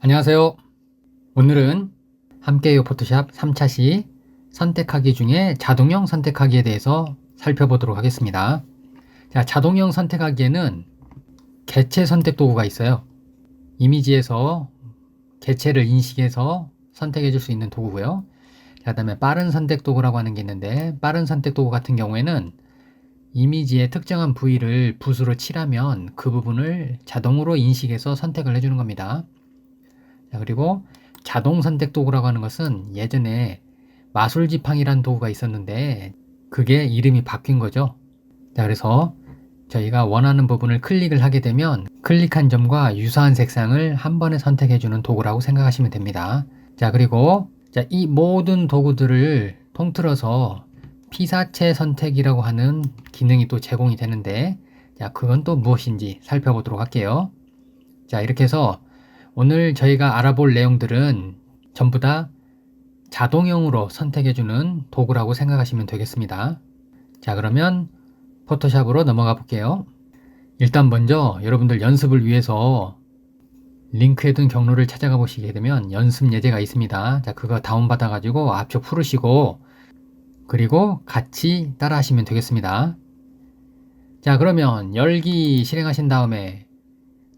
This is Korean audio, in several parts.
안녕하세요. 오늘은 함께해요 포토샵 3차 시 선택하기 중에 자동형 선택하기에 대해서 살펴보도록 하겠습니다. 자, 자동형 선택하기에는 개체 선택 도구가 있어요. 이미지에서 개체를 인식해서 선택해 줄 수 있는 도구고요. 그 다음에 빠른 선택 도구라고 하는 게 있는데, 빠른 선택 도구 같은 경우에는 이미지의 특정한 부위를 붓으로 칠하면 그 부분을 자동으로 인식해서 선택을 해주는 겁니다. 자, 그리고 자동 선택 도구라고 하는 것은 예전에 마술 지팡이라는 도구가 있었는데 그게 이름이 바뀐 거죠. 자, 그래서 저희가 원하는 부분을 클릭을 하게 되면 클릭한 점과 유사한 색상을 한 번에 선택해 주는 도구라고 생각하시면 됩니다. 자, 그리고 이 모든 도구들을 통틀어서 피사체 선택이라고 하는 기능이 또 제공이 되는데, 자, 그건 또 무엇인지 살펴보도록 할게요. 자, 이렇게 해서 오늘 저희가 알아볼 내용들은 전부 다 자동형으로 선택해주는 도구라고 생각하시면 되겠습니다. 자, 그러면 포토샵으로 넘어가 볼게요. 일단 먼저 여러분들 연습을 위해서 링크해둔 경로를 찾아가 보시게 되면 연습 예제가 있습니다. 자, 그거 다운받아 가지고 앞쪽 풀으시고 그리고 같이 따라 하시면 되겠습니다. 자, 그러면 열기 실행하신 다음에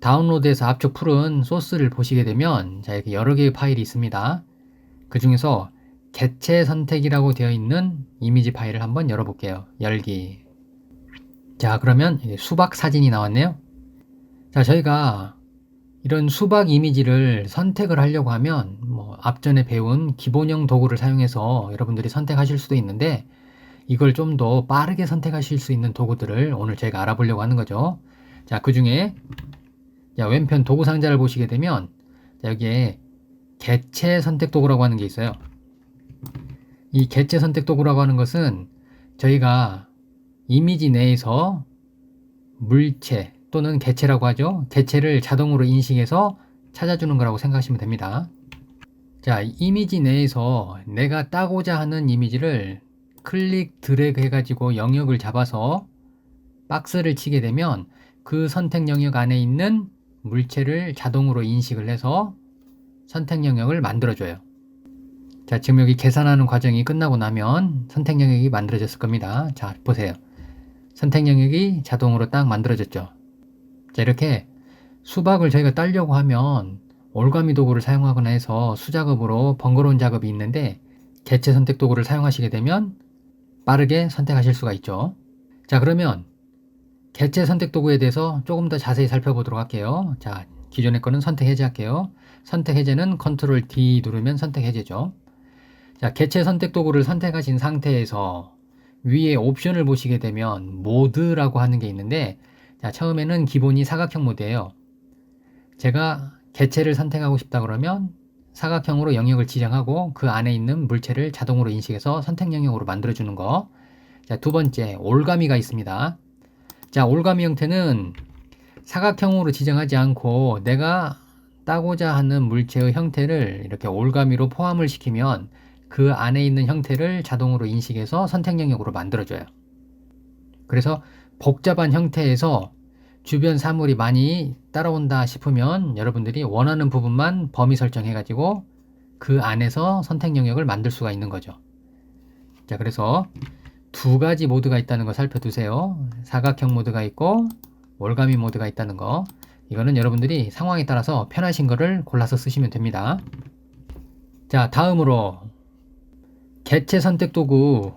다운로드해서 앞쪽 풀은 소스를 보시게 되면 자, 이렇게 여러 개의 파일이 있습니다. 그 중에서 개체 선택이라고 되어 있는 이미지 파일을 한번 열어볼게요. 열기. 자, 그러면 수박 사진이 나왔네요. 자, 저희가 이런 수박 이미지를 선택을 하려고 하면 앞전에 배운 기본형 도구를 사용해서 여러분들이 선택하실 수도 있는데 이걸 좀 더 빠르게 선택하실 수 있는 도구들을 오늘 제가 알아보려고 하는 거죠. 자, 그 중에 왼편 도구 상자를 보시게 되면 여기에 개체 선택 도구라고 하는 게 있어요. 이 개체 선택 도구라고 하는 것은 저희가 이미지 내에서 물체 또는 개체라고 하죠. 개체를 자동으로 인식해서 찾아주는 거라고 생각하시면 됩니다. 자, 이미지 내에서 내가 따고자 하는 이미지를 클릭 드래그 해가지고 영역을 잡아서 박스를 치게 되면 그 선택 영역 안에 있는 물체를 자동으로 인식을 해서 선택 영역을 만들어줘요. 자, 지금 여기 계산하는 과정이 끝나고 나면 선택 영역이 만들어졌을 겁니다. 자, 보세요. 선택 영역이 자동으로 딱 만들어졌죠. 자, 이렇게 수박을 저희가 따려고 하면 올가미 도구를 사용하거나 해서 수작업으로 번거로운 작업이 있는데 개체 선택 도구를 사용하시게 되면 빠르게 선택하실 수가 있죠. 자, 그러면 개체 선택 도구에 대해서 조금 더 자세히 살펴보도록 할게요. 자, 기존의 거는 선택 해제할게요. 선택 해제는 컨트롤 D 누르면 선택 해제죠. 자, 개체 선택 도구를 선택하신 상태에서 위에 옵션을 보시게 되면 모드라고 하는 게 있는데, 자, 처음에는 기본이 사각형 모드예요. 제가 개체를 선택하고 싶다 그러면 사각형으로 영역을 지정하고 그 안에 있는 물체를 자동으로 인식해서 선택 영역으로 만들어주는 거. 자, 두 번째 올가미가 있습니다. 자, 올가미 형태는 사각형으로 지정하지 않고 내가 따고자 하는 물체의 형태를 이렇게 올가미로 포함을 시키면 그 안에 있는 형태를 자동으로 인식해서 선택 영역으로 만들어줘요. 그래서 복잡한 형태에서 주변 사물이 많이 따라온다 싶으면 여러분들이 원하는 부분만 범위 설정해가지고 그 안에서 선택 영역을 만들 수가 있는 거죠. 자, 그래서 두 가지 모드가 있다는 거 살펴두세요. 사각형 모드가 있고 올가미 모드가 있다는 거. 이거는 여러분들이 상황에 따라서 편하신 거를 골라서 쓰시면 됩니다. 자, 다음으로 개체 선택 도구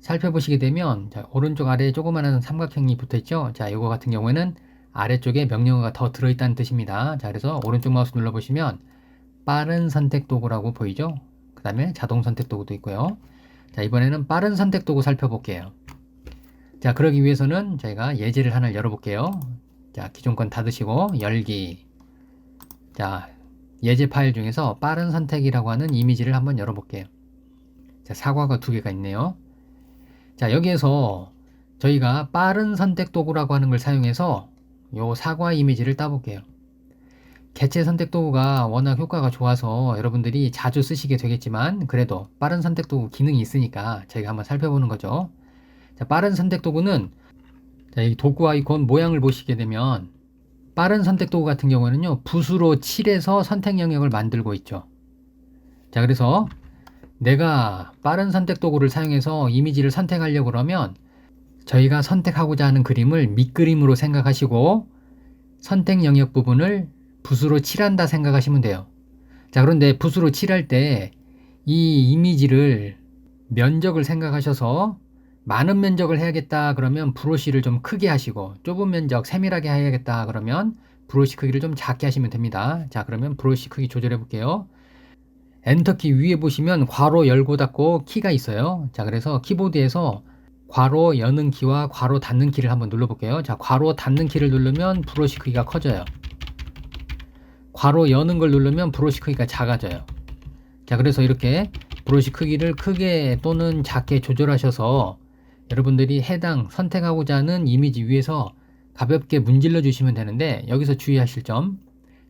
살펴보시게 되면 자, 오른쪽 아래에 조그마한 삼각형이 붙어 있죠. 자, 이거 같은 경우에는 아래쪽에 명령어가 더 들어있다는 뜻입니다. 자, 그래서 오른쪽 마우스 눌러보시면 빠른 선택 도구라고 보이죠. 그 다음에 자동 선택 도구도 있고요. 자, 이번에는 빠른 선택 도구 살펴볼게요. 자, 그러기 위해서는 저희가 예제를 하나 열어볼게요. 자, 기존 건 닫으시고 열기. 자, 예제 파일 중에서 빠른 선택이라고 하는 이미지를 한번 열어볼게요. 자, 사과가 두 개가 있네요. 자, 여기에서 저희가 빠른 선택 도구라고 하는 걸 사용해서 요 사과 이미지를 따볼게요. 개체 선택 도구가 워낙 효과가 좋아서 여러분들이 자주 쓰시게 되겠지만 그래도 빠른 선택 도구 기능이 있으니까 저희가 한번 살펴보는 거죠. 자, 빠른 선택 도구는 자, 이 도구 아이콘 모양을 보시게 되면 빠른 선택 도구 같은 경우에는요, 붓으로 칠해서 선택 영역을 만들고 있죠. 자, 그래서 내가 빠른 선택 도구를 사용해서 이미지를 선택하려고 그러면 저희가 선택하고자 하는 그림을 밑그림으로 생각하시고 선택 영역 부분을 붓으로 칠한다 생각하시면 돼요. 자, 그런데 붓으로 칠할 때 이 이미지를 면적을 생각하셔서 많은 면적을 해야겠다 그러면 브러쉬를 좀 크게 하시고, 좁은 면적 세밀하게 해야겠다 그러면 브러쉬 크기를 좀 작게 하시면 됩니다. 자, 그러면 브러쉬 크기 조절해 볼게요. 엔터키 위에 보시면 괄호 열고 닫고 키가 있어요. 자, 그래서 키보드에서 괄호 여는 키와 괄호 닫는 키를 한번 눌러 볼게요. 자, 괄호 닫는 키를 누르면 브러쉬 크기가 커져요. 괄호 여는 걸 누르면 브러쉬 크기가 작아져요. 자, 그래서 이렇게 브러쉬 크기를 크게 또는 작게 조절하셔서 여러분들이 해당 선택하고자 하는 이미지 위에서 가볍게 문질러 주시면 되는데, 여기서 주의하실 점,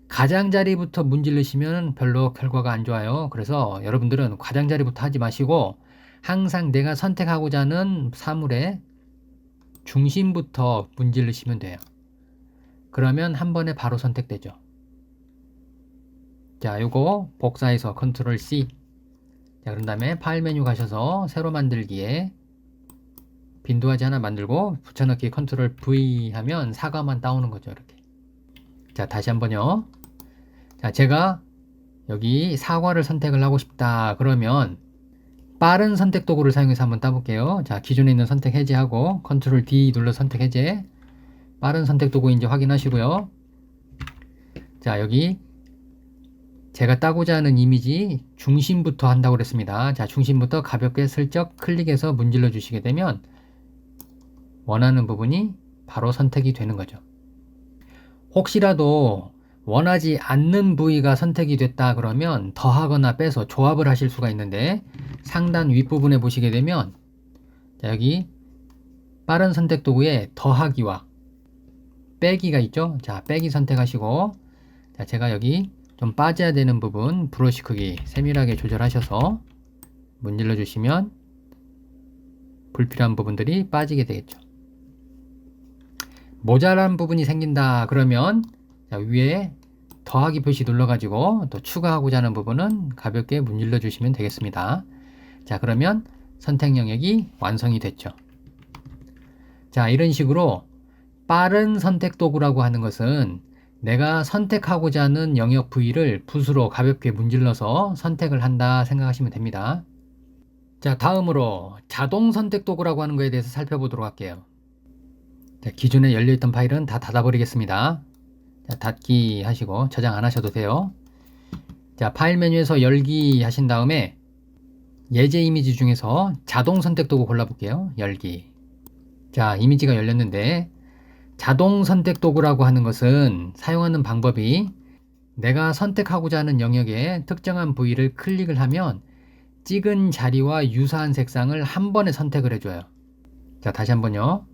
가장자리부터 문지르시면 별로 결과가 안 좋아요. 그래서 여러분들은 가장자리부터 하지 마시고 항상 내가 선택하고자 하는 사물의 중심부터 문지르시면 돼요. 그러면 한 번에 바로 선택되죠. 자, 요거 복사해서 컨트롤 C. 자, 그런 다음에 파일 메뉴 가셔서 새로 만들기에 빈도하지 하나 만들고 붙여넣기 컨트롤 V 하면 사과만 따오는 거죠. 이렇게. 자, 다시 한번요. 자, 제가 여기 사과를 선택을 하고 싶다 그러면 빠른 선택 도구를 사용해서 한번 따볼게요. 자, 기존에 있는 선택 해제하고 컨트롤 D 눌러 선택 해제. 빠른 선택 도구인지 확인하시고요. 자, 여기 제가 따고자 하는 이미지 중심부터 한다고 그랬습니다. 자, 중심부터 가볍게 슬쩍 클릭해서 문질러 주시게 되면 원하는 부분이 바로 선택이 되는 거죠. 혹시라도 원하지 않는 부위가 선택이 됐다 그러면 더하거나 빼서 조합을 하실 수가 있는데, 상단 윗부분에 보시게 되면 자, 여기 빠른 선택 도구에 더하기와 빼기가 있죠. 자, 빼기 선택하시고, 자, 제가 여기 좀 빠져야 되는 부분 브러쉬 크기 세밀하게 조절하셔서 문질러 주시면 불필요한 부분들이 빠지게 되겠죠. 모자란 부분이 생긴다 그러면 자, 위에 더하기 표시 눌러가지고 또 추가하고자 하는 부분은 가볍게 문질러 주시면 되겠습니다. 자, 그러면 선택 영역이 완성이 됐죠. 자, 이런 식으로 빠른 선택 도구라고 하는 것은 내가 선택하고자 하는 영역 부위를 붓으로 가볍게 문질러서 선택을 한다 생각하시면 됩니다. 자, 다음으로 자동 선택 도구라고 하는 것에 대해서 살펴보도록 할게요. 자, 기존에 열려있던 파일은 다 닫아버리겠습니다. 자, 닫기 하시고 저장 안 하셔도 돼요. 자, 파일 메뉴에서 열기 하신 다음에 예제 이미지 중에서 자동 선택 도구 골라볼게요. 열기. 자, 이미지가 열렸는데 자동 선택 도구라고 하는 것은 사용하는 방법이 내가 선택하고자 하는 영역에 특정한 부위를 클릭을 하면 찍은 자리와 유사한 색상을 한 번에 선택을 해줘요. 자, 다시 한번요.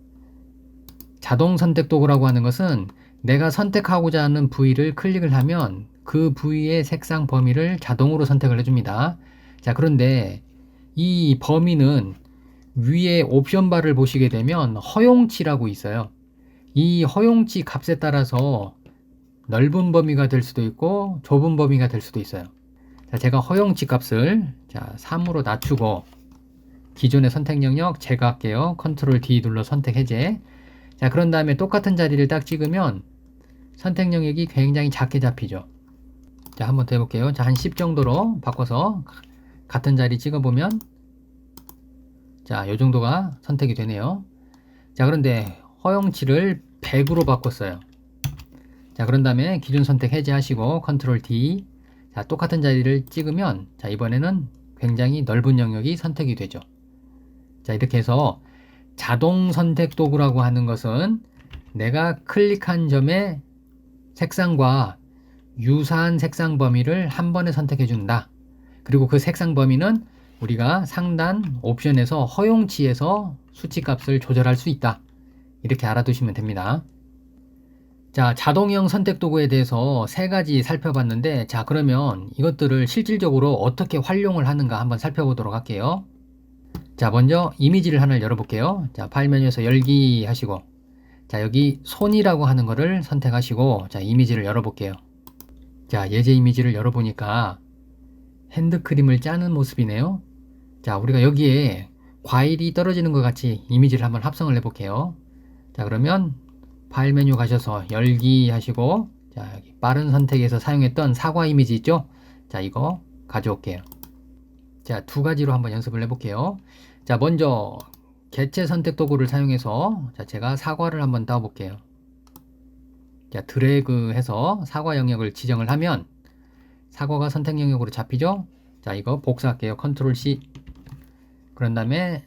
자동 선택 도구라고 하는 것은 내가 선택하고자 하는 부위를 클릭을 하면 그 부위의 색상 범위를 자동으로 선택을 해줍니다. 자, 그런데 이 범위는 위에 옵션 바를 보시게 되면 허용치라고 있어요. 이 허용치 값에 따라서 넓은 범위가 될 수도 있고 좁은 범위가 될 수도 있어요. 자, 제가 허용치 값을 자, 3으로 낮추고 기존의 선택 영역 제거할게요. 컨트롤 D 눌러 선택 해제. 자, 그런 다음에 똑같은 자리를 딱 찍으면 선택 영역이 굉장히 작게 잡히죠. 자, 한번 더 해볼게요. 자, 한 10 정도로 바꿔서 같은 자리 찍어보면 자, 요 정도가 선택이 되네요. 자, 그런데 허용치를 100으로 바꿨어요. 자, 그런 다음에 기존 선택 해제하시고 컨트롤 D. 자, 똑같은 자리를 찍으면 자, 이번에는 굉장히 넓은 영역이 선택이 되죠. 자, 이렇게 해서 자동 선택 도구라고 하는 것은 내가 클릭한 점의 색상과 유사한 색상 범위를 한 번에 선택해 준다. 그리고 그 색상 범위는 우리가 상단 옵션에서 허용치에서 수치 값을 조절할 수 있다. 이렇게 알아두시면 됩니다. 자, 자동형 선택 도구에 대해서 세 가지 살펴봤는데, 자, 그러면 이것들을 실질적으로 어떻게 활용을 하는가 한번 살펴보도록 할게요. 자, 먼저 이미지를 하나 열어볼게요. 자, 파일 메뉴에서 열기 하시고, 자, 여기 손이라고 하는 거를 선택하시고, 자, 이미지를 열어볼게요. 자, 예제 이미지를 열어보니까 핸드크림을 짜는 모습이네요. 자, 우리가 여기에 과일이 떨어지는 것 같이 이미지를 한번 합성을 해볼게요. 자, 그러면 파일 메뉴 가셔서 열기 하시고, 자, 여기 빠른 선택에서 사용했던 사과 이미지 있죠? 자, 이거 가져올게요. 자, 두 가지로 한번 연습을 해볼게요. 자, 먼저 개체 선택 도구를 사용해서, 자, 제가 사과를 한번 따볼게요. 자, 드래그 해서 사과 영역을 지정을 하면 사과가 선택 영역으로 잡히죠? 자, 이거 복사할게요. 컨트롤 C. 그런 다음에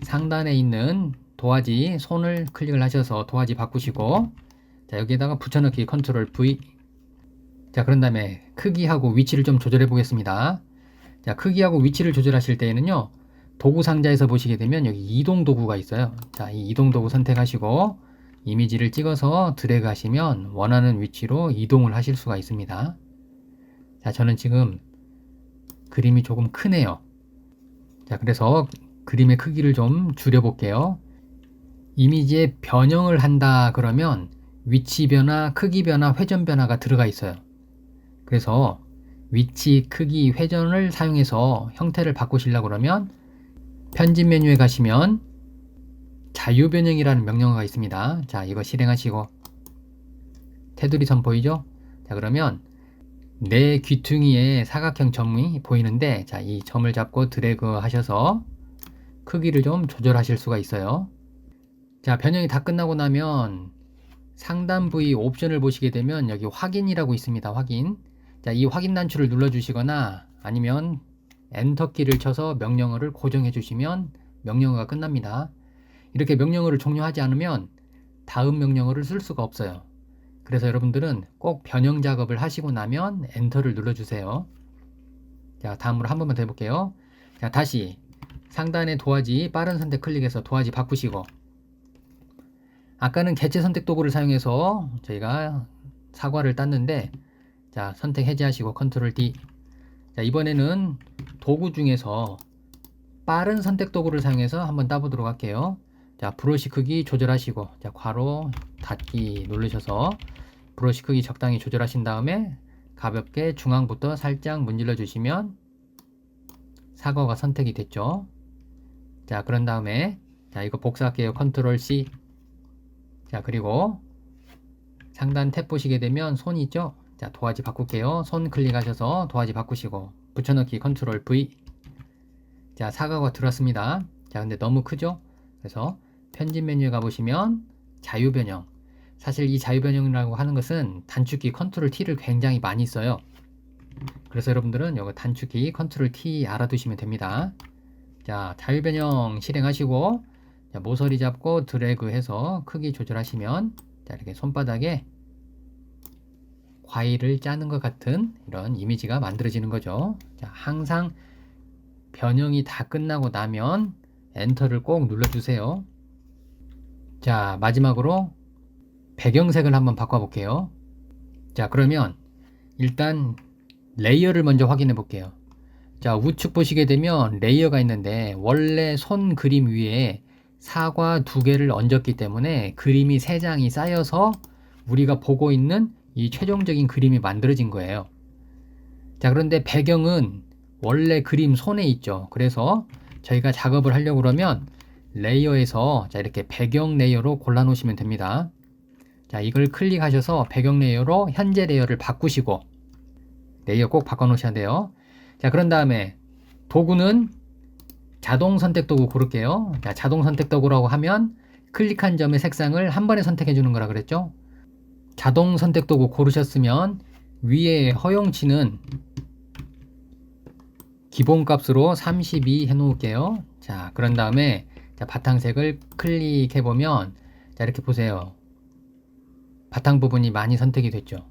상단에 있는 도화지 손을 클릭을 하셔서 도화지 바꾸시고, 자, 여기에다가 붙여넣기 컨트롤 V. 자, 그런 다음에 크기하고 위치를 좀 조절해 보겠습니다. 자, 크기하고 위치를 조절하실 때에는요, 도구 상자에서 보시게 되면 여기 이동 도구가 있어요. 자, 이 이동 도구 선택하시고 이미지를 찍어서 드래그 하시면 원하는 위치로 이동을 하실 수가 있습니다. 자, 저는 지금 그림이 조금 크네요. 자, 그래서 그림의 크기를 좀 줄여 볼게요. 이미지에 변형을 한다 그러면 위치 변화, 크기 변화, 회전 변화가 들어가 있어요. 그래서 위치, 크기, 회전을 사용해서 형태를 바꾸시려고 그러면 편집 메뉴에 가시면 자유 변형이라는 명령어가 있습니다. 자, 이거 실행하시고 테두리 선 보이죠? 자, 그러면 내 귀퉁이에 사각형 점이 보이는데, 자, 이 점을 잡고 드래그 하셔서 크기를 좀 조절하실 수가 있어요. 자, 변형이 다 끝나고 나면 상단 부위 옵션을 보시게 되면 여기 확인이라고 있습니다. 확인. 자, 이 확인 단추를 눌러 주시거나 아니면 엔터 키를 쳐서 명령어를 고정해 주시면 명령어가 끝납니다. 이렇게 명령어를 종료하지 않으면 다음 명령어를 쓸 수가 없어요. 그래서 여러분들은 꼭 변형 작업을 하시고 나면 엔터를 눌러 주세요. 자, 다음으로 한 번만 더 해볼게요. 자, 다시 상단의 도화지 빠른 선택 클릭해서 도화지 바꾸시고, 아까는 개체 선택 도구를 사용해서 저희가 사과를 땄는데, 자, 선택 해제하시고 컨트롤 D. 자, 이번에는 도구 중에서 빠른 선택 도구를 사용해서 한번 따보도록 할게요. 자, 브러쉬 크기 조절하시고, 자, 괄호 닫기 누르셔서 브러쉬 크기 적당히 조절하신 다음에 가볍게 중앙부터 살짝 문질러 주시면 사과가 선택이 됐죠. 자, 그런 다음에 자, 이거 복사할게요. 컨트롤 C. 자, 그리고 상단 탭 보시게 되면 손 있죠? 자, 도화지 바꿀게요. 손 클릭하셔서 도화지 바꾸시고 붙여넣기 컨트롤 V. 자, 사과가 들었습니다. 자, 근데 너무 크죠? 그래서 편집 메뉴에 가보시면 자유 변형. 사실 이 자유 변형이라고 하는 것은 단축키 컨트롤 T를 굉장히 많이 써요. 그래서 여러분들은 여기 단축키 컨트롤 T 알아두시면 됩니다. 자, 자유 변형 실행하시고, 자, 모서리 잡고 드래그 해서 크기 조절하시면, 자, 이렇게 손바닥에 과일을 짜는 것 같은 이런 이미지가 만들어지는 거죠. 자, 항상 변형이 다 끝나고 나면 엔터를 꼭 눌러주세요. 자, 마지막으로 배경색을 한번 바꿔볼게요. 자, 그러면 일단 레이어를 먼저 확인해 볼게요. 자, 우측 보시게 되면 레이어가 있는데 원래 손 그림 위에 사과 2개를 얹었기 때문에 그림이 3장이 쌓여서 우리가 보고 있는 이 최종적인 그림이 만들어진 거예요. 자, 그런데 배경은 원래 그림 손에 있죠. 그래서 저희가 작업을 하려고 그러면 레이어에서 자, 이렇게 배경 레이어로 골라 놓으시면 됩니다. 자, 이걸 클릭하셔서 배경 레이어로 현재 레이어를 바꾸시고, 레이어 꼭 바꿔 놓으셔야 돼요. 자, 그런 다음에 도구는 자동 선택 도구 고를게요. 자, 자동 선택 도구라고 하면 클릭한 점의 색상을 한 번에 선택해 주는 거라 그랬죠. 자동 선택 도구 고르셨으면 위에 허용치는 기본값으로 32 해 놓을게요. 자, 그런 다음에 자, 바탕색을 클릭해 보면 자, 이렇게 보세요. 바탕 부분이 많이 선택이 됐죠.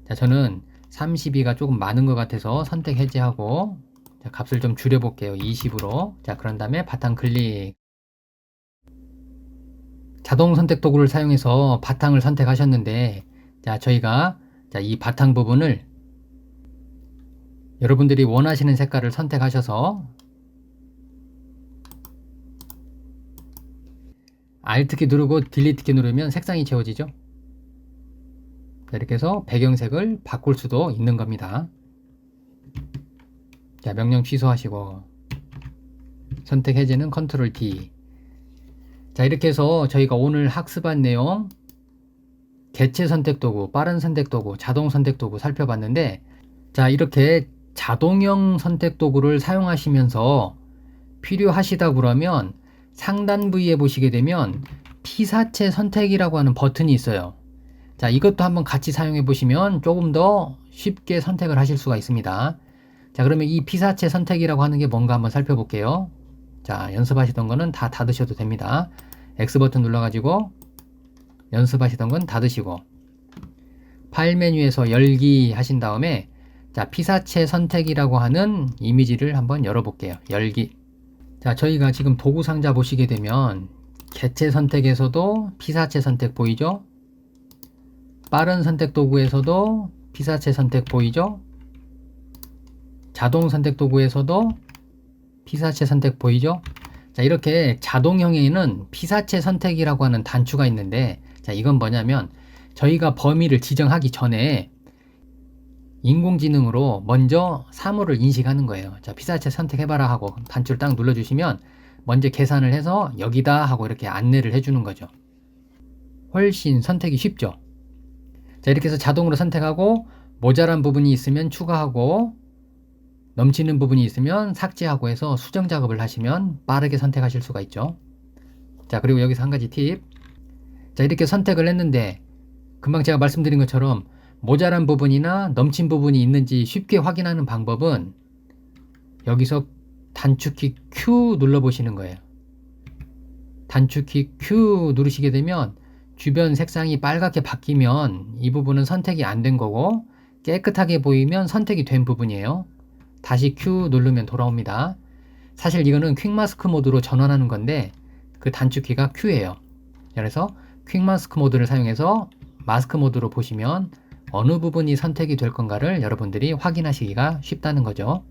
자, 저는 32가 조금 많은 것 같아서 선택 해제하고, 자, 값을 좀 줄여 볼게요. 20으로. 자, 그런 다음에 바탕 클릭. 자동 선택 도구를 사용해서 바탕을 선택하셨는데, 자, 저희가 자, 이 바탕 부분을 여러분들이 원하시는 색깔을 선택하셔서 Alt키 누르고 딜리트키 누르면 색상이 채워지죠. 자, 이렇게 해서 배경색을 바꿀 수도 있는 겁니다. 자, 명령 취소하시고 선택 해제는 컨트롤 D. 자, 이렇게 해서 저희가 오늘 학습한 내용 개체 선택 도구, 빠른 선택 도구, 자동 선택 도구 살펴봤는데, 자, 이렇게 자동형 선택 도구를 사용하시면서 필요하시다 그러면 상단 부위에 보시게 되면 피사체 선택이라고 하는 버튼이 있어요. 자, 이것도 한번 같이 사용해 보시면 조금 더 쉽게 선택을 하실 수가 있습니다. 자, 그러면 이 피사체 선택이라고 하는 게 뭔가 한번 살펴볼게요. 자, 연습하시던 거는 다 닫으셔도 됩니다. X 버튼 눌러가지고 연습하시던 건 닫으시고 파일 메뉴에서 열기 하신 다음에 자, 피사체 선택이라고 하는 이미지를 한번 열어볼게요. 열기. 자, 저희가 지금 도구 상자 보시게 되면 개체 선택에서도 피사체 선택 보이죠? 빠른 선택 도구에서도 피사체 선택 보이죠? 자동 선택 도구에서도 피사체 선택 보이죠? 자, 이렇게 자동형에는 피사체 선택이라고 하는 단추가 있는데, 자, 이건 뭐냐면 저희가 범위를 지정하기 전에 인공지능으로 먼저 사물을 인식하는 거예요. 자, 피사체 선택해봐라 하고 단추를 딱 눌러주시면 먼저 계산을 해서 여기다 하고 이렇게 안내를 해주는 거죠. 훨씬 선택이 쉽죠. 자, 이렇게 해서 자동으로 선택하고 모자란 부분이 있으면 추가하고 넘치는 부분이 있으면 삭제하고 해서 수정 작업을 하시면 빠르게 선택하실 수가 있죠. 자, 그리고 여기서 한 가지 팁. 자, 이렇게 선택을 했는데 금방 제가 말씀드린 것처럼 모자란 부분이나 넘친 부분이 있는지 쉽게 확인하는 방법은 여기서 단축키 Q 눌러보시는 거예요. 단축키 Q 누르시게 되면 주변 색상이 빨갛게 바뀌면 이 부분은 선택이 안 된 거고, 깨끗하게 보이면 선택이 된 부분이에요. 다시 Q 누르면 돌아옵니다. 사실 이거는 퀵마스크 모드로 전환하는 건데 그 단축키가 Q예요. 그래서 퀵마스크 모드를 사용해서 마스크 모드로 보시면 어느 부분이 선택이 될 건가를 여러분들이 확인하시기가 쉽다는 거죠.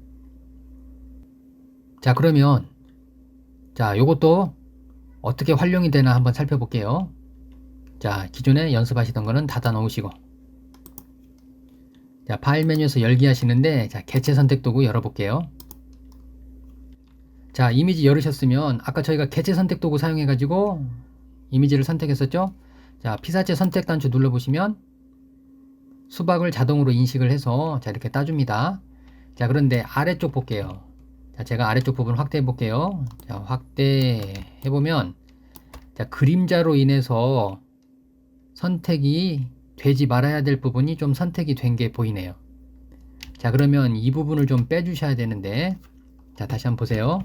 자, 그러면 자, 요것도 어떻게 활용이 되나 한번 살펴볼게요. 자, 기존에 연습하시던 거는 닫아 놓으시고, 자, 파일 메뉴에서 열기 하시는데, 자, 개체 선택 도구 열어볼게요. 자, 이미지 열으셨으면 아까 저희가 개체 선택 도구 사용해 가지고 이미지를 선택했었죠. 자, 피사체 선택 단추 눌러보시면 수박을 자동으로 인식을 해서 자, 이렇게 따줍니다. 자, 그런데 아래쪽 볼게요. 자, 제가 아래쪽 부분 확대해 볼게요. 자, 확대해 보면 자, 그림자로 인해서 선택이 되지 말아야 될 부분이 좀 선택이 된 게 보이네요. 자, 그러면 이 부분을 좀 빼주셔야 되는데, 자, 다시 한번 보세요.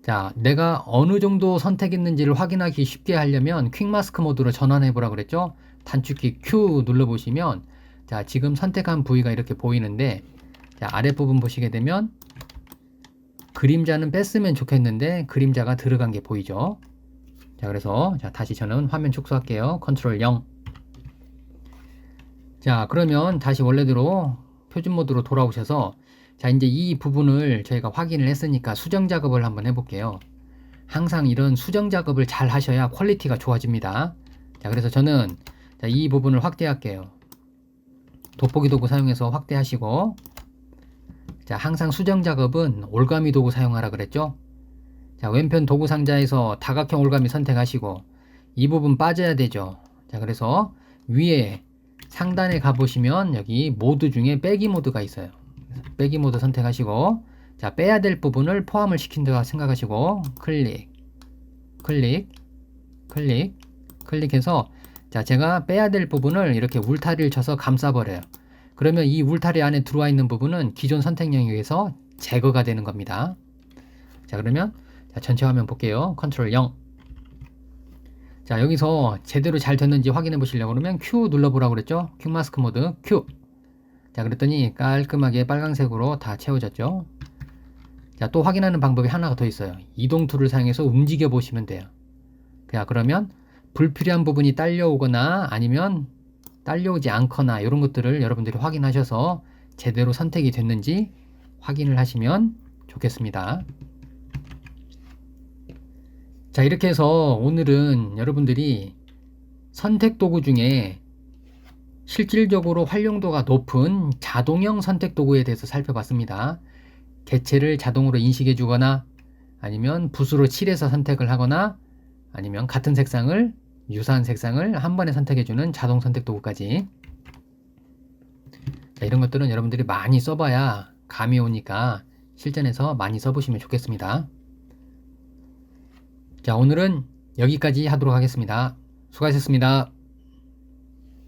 자, 내가 어느 정도 선택했는지를 확인하기 쉽게 하려면 퀵마스크 모드로 전환해 보라 그랬죠. 단축키 Q 눌러보시면 자, 지금 선택한 부위가 이렇게 보이는데, 자, 아랫부분 보시게 되면 그림자는 뺐으면 좋겠는데 그림자가 들어간 게 보이죠. 자, 그래서 자, 다시 저는 화면 축소할게요. 컨트롤 0. 자, 그러면 다시 원래대로 표준 모드로 돌아오셔서 자, 이제 이 부분을 저희가 확인을 했으니까 수정 작업을 한번 해볼게요. 항상 이런 수정 작업을 잘 하셔야 퀄리티가 좋아집니다. 자, 그래서 저는 자, 이 부분을 확대할게요. 돋보기 도구 사용해서 확대하시고, 자, 항상 수정 작업은 올가미 도구 사용하라 그랬죠. 자, 왼편 도구 상자에서 다각형 올가미 선택하시고 이 부분 빠져야 되죠. 자, 그래서 위에 상단에 가보시면 여기 모드 중에 빼기 모드가 있어요. 빼기 모드 선택하시고, 자, 빼야 될 부분을 포함을 시킨다 생각하시고 클릭, 클릭, 클릭, 클릭해서 자, 제가 빼야 될 부분을 이렇게 울타리를 쳐서 감싸버려요. 그러면 이 울타리 안에 들어와 있는 부분은 기존 선택 영역에서 제거가 되는 겁니다. 자, 그러면 자, 전체 화면 볼게요. 컨트롤 0. 자, 여기서 제대로 잘 됐는지 확인해 보시려고 그러면 Q 눌러보라고 그랬죠. 퀵마스크 모드 Q. 자, 그랬더니 깔끔하게 빨간색으로 다 채워졌죠. 자, 또 확인하는 방법이 하나가 더 있어요. 이동 툴을 사용해서 움직여 보시면 돼요. 자, 그러면 불필요한 부분이 딸려오거나 아니면 딸려오지 않거나 이런 것들을 여러분들이 확인하셔서 제대로 선택이 됐는지 확인을 하시면 좋겠습니다. 자, 이렇게 해서 오늘은 여러분들이 선택 도구 중에 실질적으로 활용도가 높은 자동형 선택 도구에 대해서 살펴봤습니다. 개체를 자동으로 인식해 주거나 아니면 붓으로 칠해서 선택을 하거나 아니면 같은 색상을 유사한 색상을 한 번에 선택해 주는 자동 선택 도구까지. 자, 이런 것들은 여러분들이 많이 써봐야 감이 오니까 실전에서 많이 써보시면 좋겠습니다. 자, 오늘은 여기까지 하도록 하겠습니다. 수고하셨습니다.